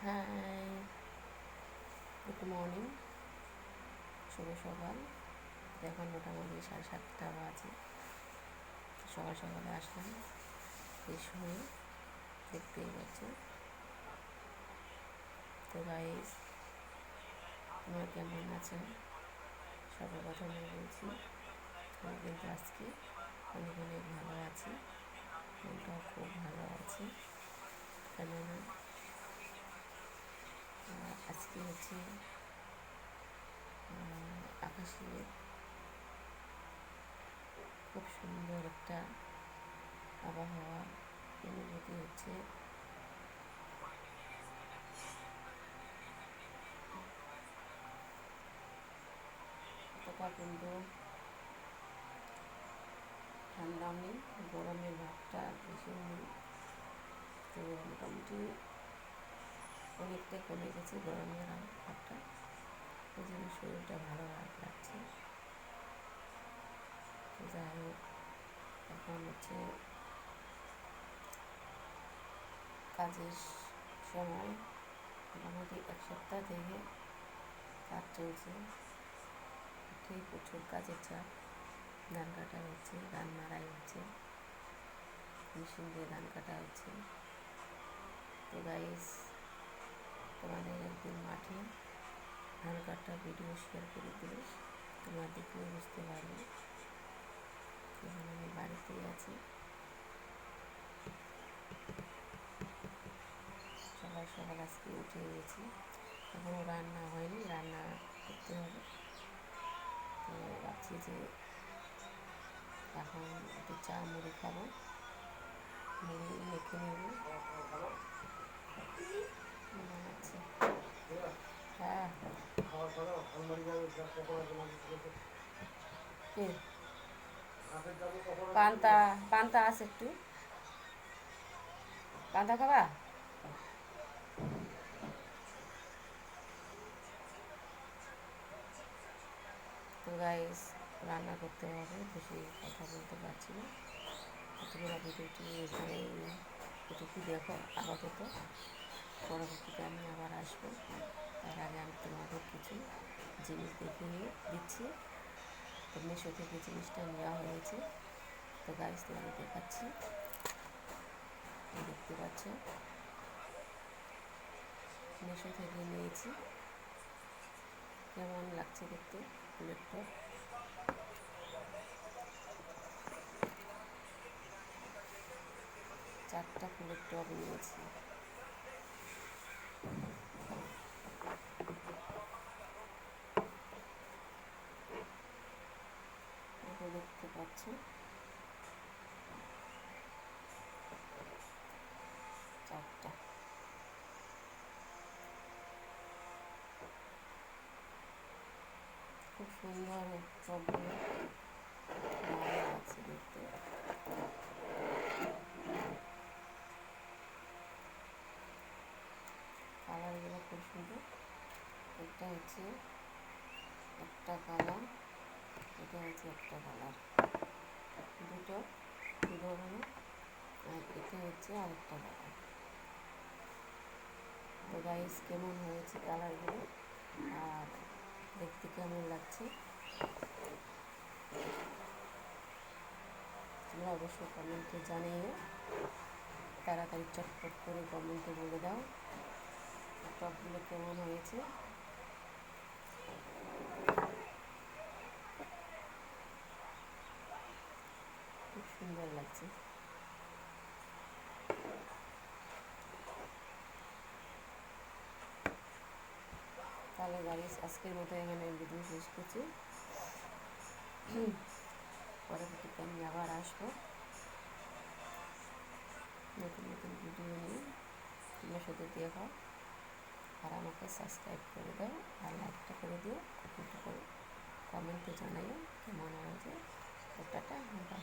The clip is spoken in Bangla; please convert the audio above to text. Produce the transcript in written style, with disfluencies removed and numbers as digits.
হাই, গুড মর্নিং, শুভ সকাল। এখন মোটামুটি 7:30 বাজে। সকাল সকালে আসলাম এই সময়, দেখতেই পাচ্ছি। তো গাইস, তোমরা কেমন আছো? সবার প্রথমে বলছি আমি কিন্তু আজকে অনেক অনেক ভালো আছি, মনটাও খুব ভালো আছে। কেননা আজকে হচ্ছে আকাশে খুব সুন্দর একটা আবহাওয়া অনুভূতি হচ্ছে। অতটা কিন্তু ঠান্ডাও নেই, গরমের ভাবটা বেশি নেই। তো মোটামুটি অনেকটাই কমে গেছে গরমের ভাবটা, ওই জন্য শরীরটা ভালো লাগছে। তো যাই হোক, এখন হচ্ছে কাজের সময়, মোটামুটি 1 সপ্তাহ থেকে কাজ চলছে, ঠিক প্রচুর কাজের চাপ। ধান কাটা হচ্ছে, ধান মাড়াই হচ্ছে, মেশিন দিয়ে ধান কাটা হচ্ছে। তো গাইস, তোমাদের একদিন মাঠে ধান কাটা ভিডিও শেয়ার করে দিলে তোমরা দেখলে বুঝতে পারবে। এখন আমি বাড়িতেই আছি, সকাল সকাল আজকে উঠে গেছি। এখনও রান্না হয়নি, রান্না করতে হবে। তো ভাবছি যে এখন একটু চা মুড়ি খাবো, মুড়ি মেখে নেব। বানাচ্ছি, হ্যাঁ। পান্তা পান্তা আছে, একটু পান্তা খাবা? তো গাইস, রান্না করতে হবে, বেশি কথা বলতে পারছি না। তোমরা ভিডিওটি এখানেই এটুকু দেখো আপাতত। পরবর্তীতে আমি আবার আসবো, তার আগে আমি তোমাদের কিছু জিনিস দেখিয়ে দিচ্ছি। তো মিশো থেকে জিনিসটা নেওয়া হয়েছে। তো গাইস, তোমাদের দেখাচ্ছি, দেখতে পাচ্ছ, মিশো থেকে নিয়েছি। কেমন লাগছে দেখতে ফুলের টপ? 4টা ফুলের টব নিয়েছি। এটা দেখতে পাচ্ছ, 4টা। খুব সুন্দর টবগুলো, ভালো লাগছে দেখতে। কালারগুলো খুব সুন্দর। এটা হচ্ছে একটা কালার, এটা হচ্ছে একটা কালার, দুটো দু ধরনের। আর এটা হচ্ছে আরেকটা কালার। তো গাইস, কেমন হয়েছে কালারগুলো আর দেখতে কেমন লাগছে তোমরা অবশ্যই কমেন্টে জানিয়ে, তাড়াতাড়ি চটপট করে কমেন্টে বলে দাও টপগুলো কেমন হয়েছে। খুব সুন্দর লাগছে। তাহলে গাইস, আজকের মতো এখানে ভিডিও শেষ করছি। পরবর্তীতে আমি আবার আসবো নতুন নতুন ভিডিও নিয়ে। তোমরা শুধু দেখো আর আমাকে সাবস্ক্রাইব করে দাও, আর লাইকটা করে দিও, একটু করে কমেন্টে জানাইও কেমন হয়েছে। Ta-ta, by.